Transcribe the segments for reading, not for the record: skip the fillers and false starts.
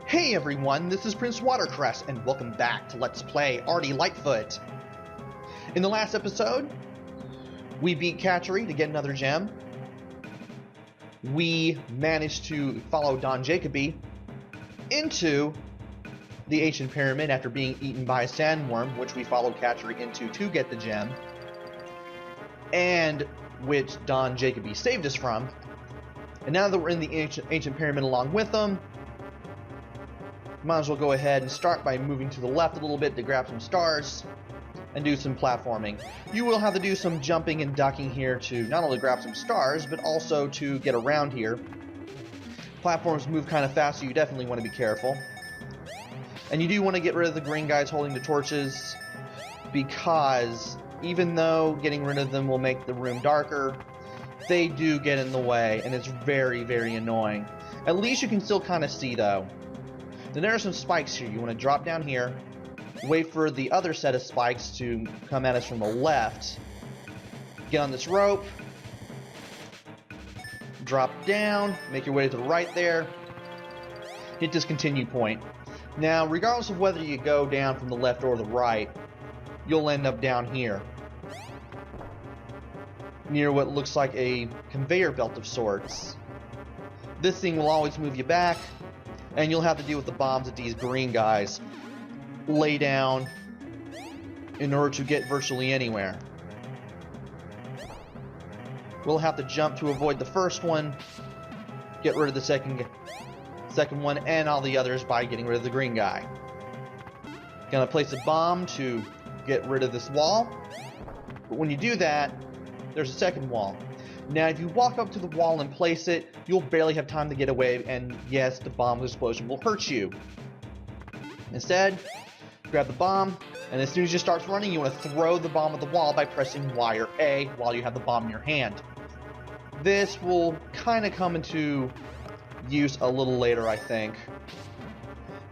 Hey everyone, this is PrinceWatercress, and welcome back to Let's Play Ardy Lightfoot. In the last episode, we beat Catchery to get another gem. We managed to follow Don Jacoby into the ancient pyramid after being eaten by a sandworm, which we followed Catchery into to get the gem, and which Don Jacoby saved us from. And now that we're in the ancient pyramid along with them, might as well go ahead and start by moving to the left a little bit to grab some stars and do some platforming. You will have to do some jumping and ducking here to not only grab some stars, but also to get around here. Platforms move kind of fast, so you definitely want to be careful. And you do want to get rid of the green guys holding the torches, because even though getting rid of them will make the room darker, they do get in the way, and it's very, very annoying. At least you can still kind of see, though. Then there are some spikes here. You want to drop down here, wait for the other set of spikes to come at us from the left. Get on this rope, drop down, make your way to the right there, hit this continue point. Now, regardless of whether you go down from the left or the right, you'll end up down here, near what looks like a conveyor belt of sorts. This thing will always move you back, and you'll have to deal with the bombs that these green guys lay down in order to get virtually anywhere. We'll have to jump to avoid the first one, get rid of the second one, and all the others by getting rid of the green guy. Gonna place a bomb to get rid of this wall, but when you do that, there's a second wall. Now, if you walk up to the wall and place it, you'll barely have time to get away, and yes, the bomb explosion will hurt you. Instead, grab the bomb, and as soon as you start running, you want to throw the bomb at the wall by pressing Y or A while you have the bomb in your hand. This will kind of come into use a little later, I think.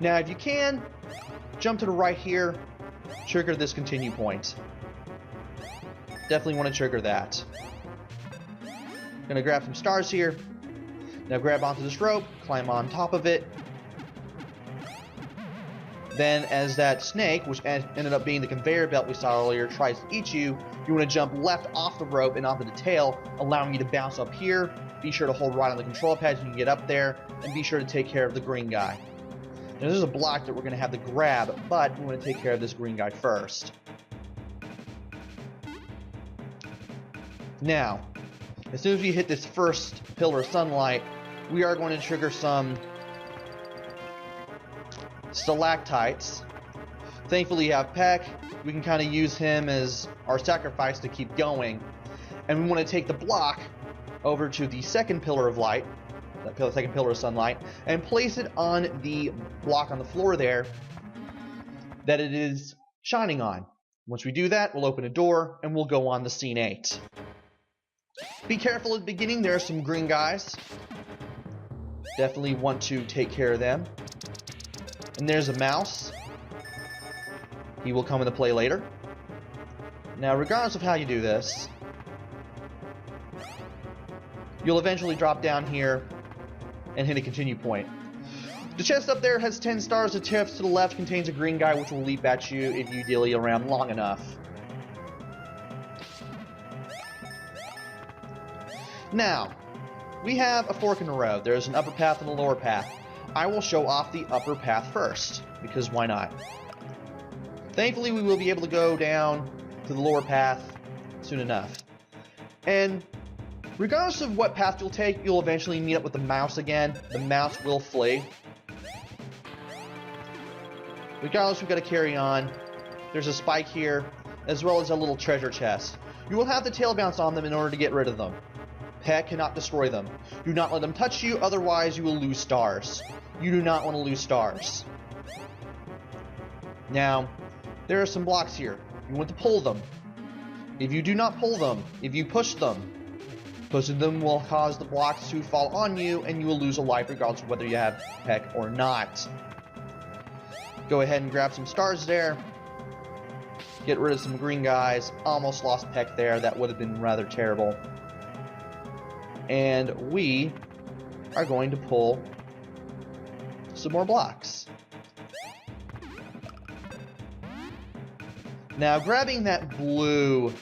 Now, if you can, jump to the right here, trigger this continue point. Definitely want to trigger that. Gonna grab some stars here. Now grab onto this rope, climb on top of it. Then as that snake, which ended up being the conveyor belt we saw earlier, tries to eat you, you want to jump left off the rope and onto the tail, allowing you to bounce up here. Be sure to hold right on the control pad so you can get up there, and be sure to take care of the green guy. Now there's a block that we're going to have to grab, but we want to take care of this green guy first. Now, as soon as we hit this first pillar of sunlight, we are going to trigger some stalactites. Thankfully, you have Peck. We can kind of use him as our sacrifice to keep going. And we want to take the block over to the second pillar of light, that second pillar of sunlight, and place it on the block on the floor there that it is shining on. Once we do that, we'll open a door and we'll go on to scene 8. Be careful at the beginning, there are some green guys. Definitely want to take care of them. And there's a mouse. He will come into play later. Now, regardless of how you do this, you'll eventually drop down here and hit a continue point. The chest up there has 10 stars. The chest to the left contains a green guy, which will leap at you if you dilly around long enough. Now, we have a fork in the road. There's an upper path and a lower path. I will show off the upper path first, because why not? Thankfully, we will be able to go down to the lower path soon enough. And regardless of what path you'll take, you'll eventually meet up with the mouse again. The mouse will flee. Regardless, we've got to carry on. There's a spike here, as well as a little treasure chest. You will have to tail bounce on them in order to get rid of them. Pet cannot destroy them. Do not let them touch you, otherwise you will lose stars. You do not want to lose stars. Now, there are some blocks here. You want to pull them. If you do not pull them, if you push them, pushing them will cause the blocks to fall on you, and you will lose a life regardless of whether you have Peck or not. Go ahead and grab some stars there. Get rid of some green guys. Almost lost Peck there. That would have been rather terrible. And we are going to pull some more blocks. Now, grabbing that blue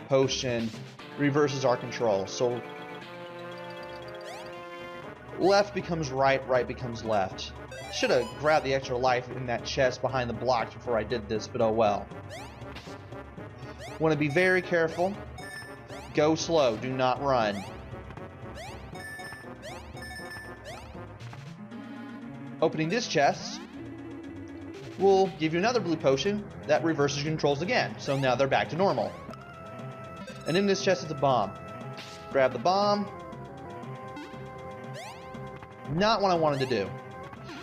potion reverses our control. So, left becomes right, right becomes left. Should have grabbed the extra life in that chest behind the blocks before I did this, but oh well. Want to be very careful. Go slow, do not run. Opening this chest will give you another blue potion that reverses your controls again. So now they're back to normal. And in this chest is a bomb. Grab the bomb. Not what I wanted to do.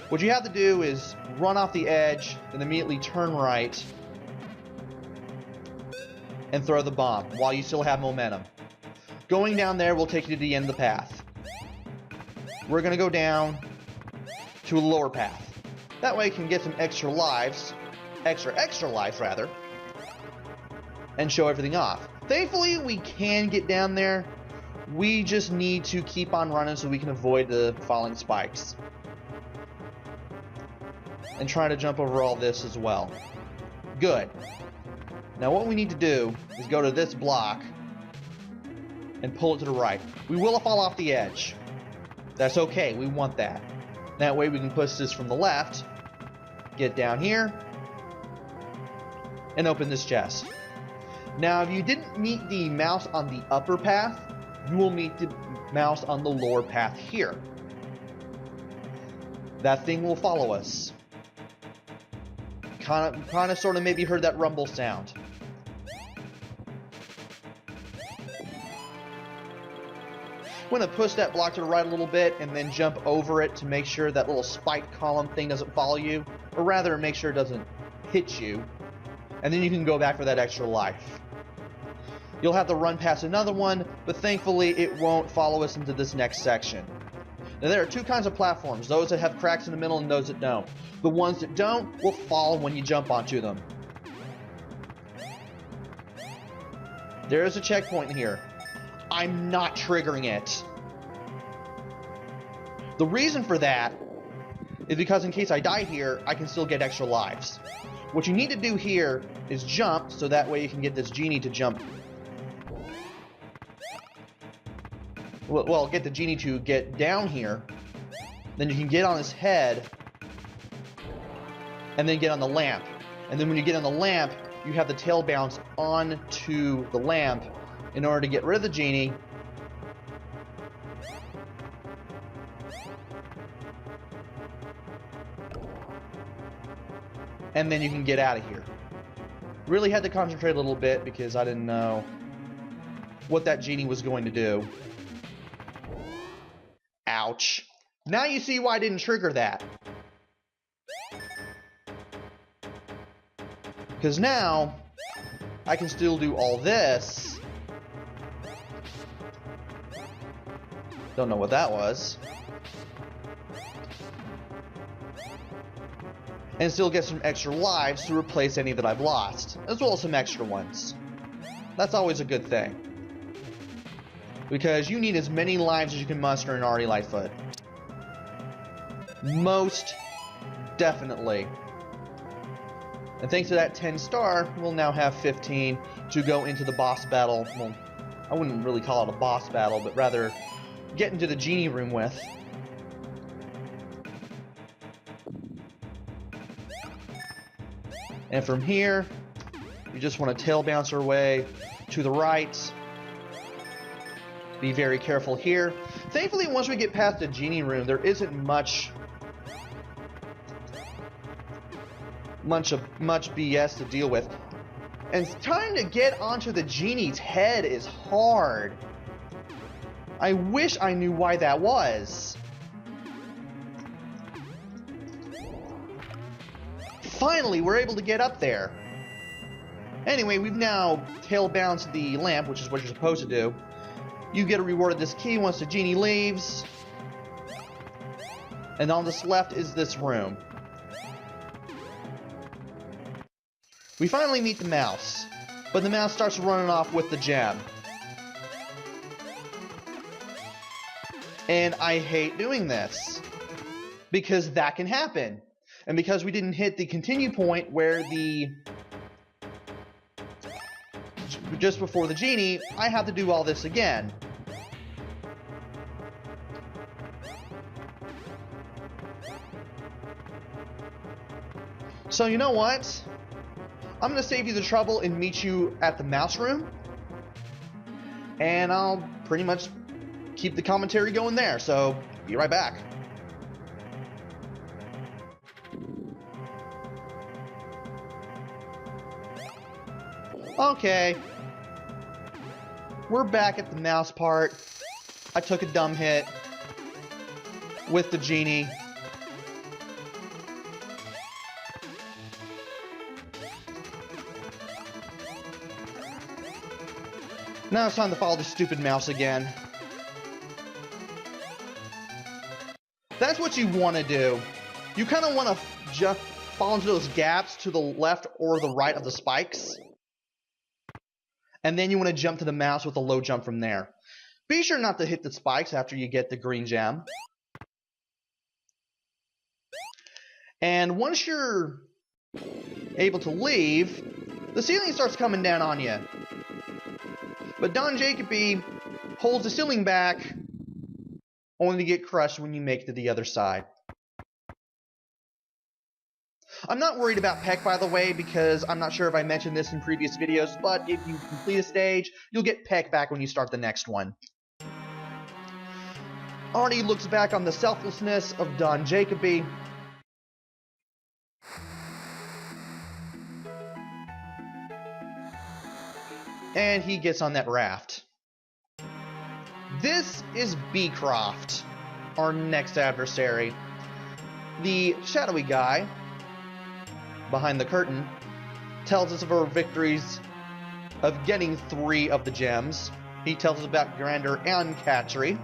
What you have to do is run off the edge, then immediately turn right and throw the bomb while you still have momentum. Going down there will take you to the end of the path. We're going to go down to a lower path. That way you can get some extra lives, extra lives rather, and show everything off. Thankfully, we can get down there. We just need to keep on running so we can avoid the falling spikes. And try to jump over all this as well. Good. Now what we need to do is go to this block and pull it to the right. We will fall off the edge. That's okay, we want that. That way we can push this from the left, get down here, and open this chest. Now if you didn't meet the mouse on the upper path, you will meet the mouse on the lower path here. That thing will follow us. Kind of, sort of maybe heard that rumble sound. I'm going to push that block to the right a little bit and then jump over it to make sure that little spike column thing doesn't follow you. Or rather, make sure it doesn't hit you. And then you can go back for that extra life. You'll have to run past another one, but thankfully it won't follow us into this next section. Now there are two kinds of platforms, those that have cracks in the middle and those that don't. The ones that don't will fall when you jump onto them. There is a checkpoint here. I'm not triggering it. The reason for that is because in case I die here, I can still get extra lives. What you need to do here is jump, so that way you can get this genie to jump. Well, get the genie to get down here. Then you can get on his head. And then get on the lamp. And then when you get on the lamp, you have the tail bounce onto the lamp in order to get rid of the genie. And then you can get out of here. Really had to concentrate a little bit because I didn't know what that genie was going to do. Ouch. Now you see why I didn't trigger that. Because now, I can still do all this. Don't know what that was. And still get some extra lives to replace any that I've lost, as well as some extra ones. That's always a good thing. Because you need as many lives as you can muster in Ardy Lightfoot. Most definitely. And thanks to that 10 star, we'll now have 15 to go into the boss battle. Well, I wouldn't really call it a boss battle, but rather get into the genie room with. And from here, you just want to tail bounce our way to the right. Be very careful here. Thankfully, once we get past the genie room, there isn't much BS to deal with. And trying to get onto the genie's head is hard. I wish I knew why that was. Finally, we're able to get up there. Anyway, we've now tail bounced the lamp, which is what you're supposed to do. You get a reward of this key once the genie leaves. And on this left is this room. We finally meet the mouse, but the mouse starts running off with the gem. And I hate doing this. because that can happen. And because we didn't hit the continue point where just before the genie, I have to do all this again. So you know what? I'm going to save you the trouble and meet you at the mouse room. And I'll pretty much keep the commentary going there. So, be right back. Okay. We're back at the mouse part. I took a dumb hit with the genie. Now it's time to follow the stupid mouse again. That's what you want to do. You kind of want to just fall into those gaps to the left or the right of the spikes. And then you want to jump to the mouse with a low jump from there. Be sure not to hit the spikes after you get the green gem. And once you're able to leave, the ceiling starts coming down on you. But Don Jacoby holds the ceiling back, only to get crushed when you make it to the other side. I'm not worried about Peck, by the way, because I'm not sure if I mentioned this in previous videos, but if you complete a stage, you'll get Peck back when you start the next one. Ardy looks back on the selflessness of Don Jacoby. And he gets on that raft. This is Beecroft, our next adversary. The shadowy guy behind the curtain tells us of our victories of getting 3 of the gems. He tells us about grandeur and catchery.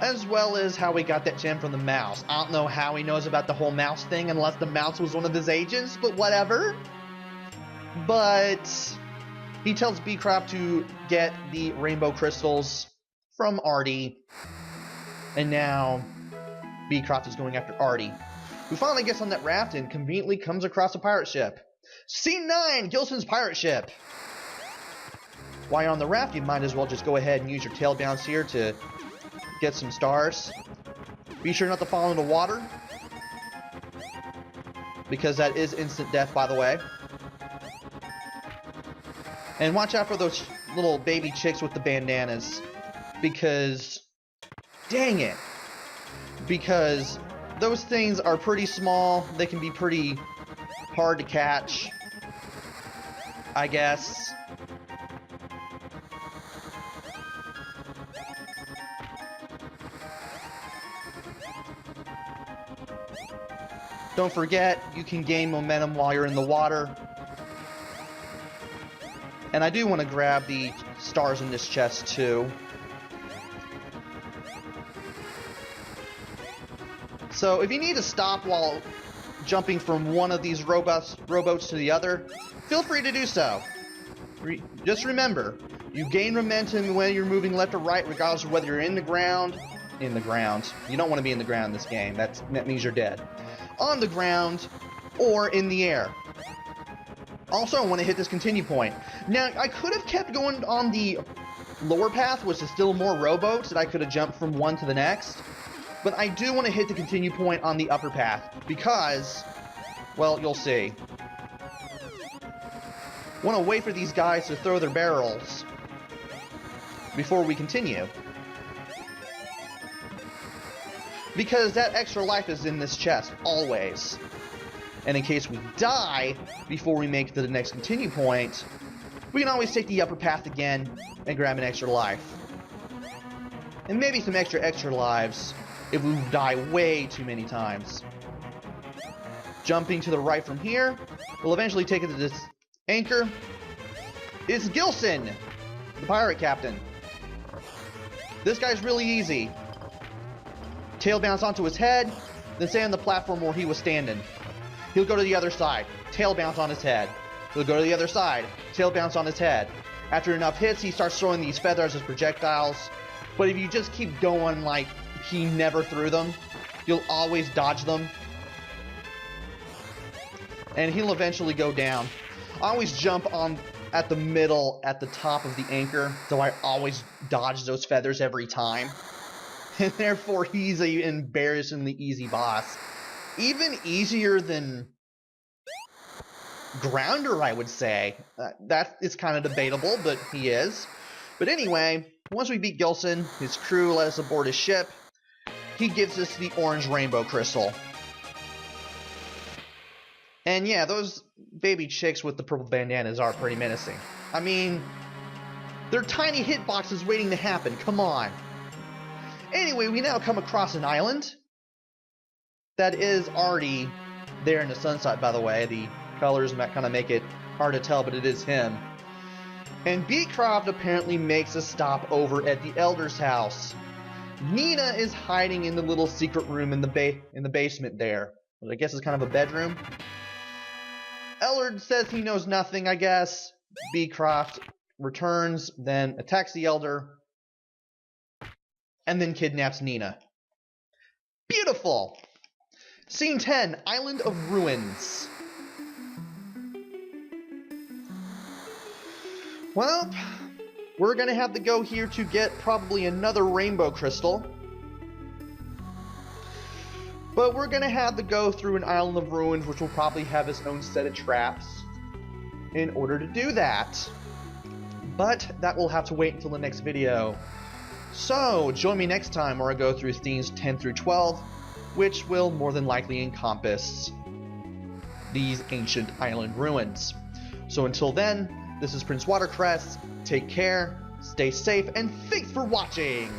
As well as how we got that gem from the mouse. I don't know how he knows about the whole mouse thing unless the mouse was one of his agents, but whatever. But he tells Beecroft to get the rainbow crystals from Ardy. And now Beecroft is going after Ardy, who finally gets on that raft and conveniently comes across a pirate ship. Scene 9, Gilson's pirate ship. While you're on the raft, you might as well just go ahead and use your tail bounce here to get some stars. Be sure not to fall into water, because that is instant death, by the way. And watch out for those little baby chicks with the bandanas, because dang it, because those things are pretty small. They can be pretty hard to catch, I guess. Don't forget, you can gain momentum while you're in the water. And I do want to grab the stars in this chest too. So if you need to stop while jumping from one of these rowboats to the other, feel free to do so. Just remember, you gain momentum when you're moving left or right, regardless of whether you're in the ground. You don't want to be in the ground in this game. That means you're dead. On the ground or in the air. Also, I want to hit this continue point. Now, I could have kept going on the lower path, which is still more rowboats that I could have jumped from one to the next. But I do want to hit the continue point on the upper path because, well, you'll see. I want to wait for these guys to throw their barrels before we continue. Because that extra life is in this chest, always. And in case we die before we make it to the next continue point, we can always take the upper path again and grab an extra life. And maybe some extra lives if we die way too many times. Jumping to the right from here, we'll eventually take it to this anchor. It's Gilson, the pirate captain. This guy's really easy. Tail bounce onto his head, then stay on the platform where he was standing. He'll go to the other side, tail bounce on his head. He'll go to the other side, tail bounce on his head. After enough hits, he starts throwing these feathers as projectiles, But if you just keep going like he never threw them, you'll always dodge them. And he'll eventually go down. I always jump on at the middle, at the top of the anchor, so I always dodge those feathers every time. And therefore, he's an embarrassingly easy boss. Even easier than Grounder, I would say. That is kind of debatable, but he is. But anyway, once we beat Gilson, his crew let us aboard his ship. He gives us the orange rainbow crystal. And yeah, those baby chicks with the purple bandanas are pretty menacing. I mean, they're tiny hitboxes waiting to happen, come on. Anyway, we now come across an island. That is Ardy there in the sunset, by the way. The colors might kind of make it hard to tell, but it is him. And Beecroft apparently makes a stop over at the Elder's house. Nina is hiding in the little secret room in the basement there. Which I guess is kind of a bedroom. Ellard says he knows nothing, I guess. Beecroft returns, then attacks the Elder, and then kidnaps Nina. Beautiful! Scene 10, Island of Ruins. Well, we're gonna have to go here to get probably another rainbow crystal. But we're gonna have to go through an Island of Ruins, which will probably have its own set of traps in order to do that. But that will have to wait until the next video. So, join me next time where I go through scenes 10 through 12, which will more than likely encompass these ancient island ruins. So until then, this is PrinceWatercress. Take care, stay safe, and thanks for watching!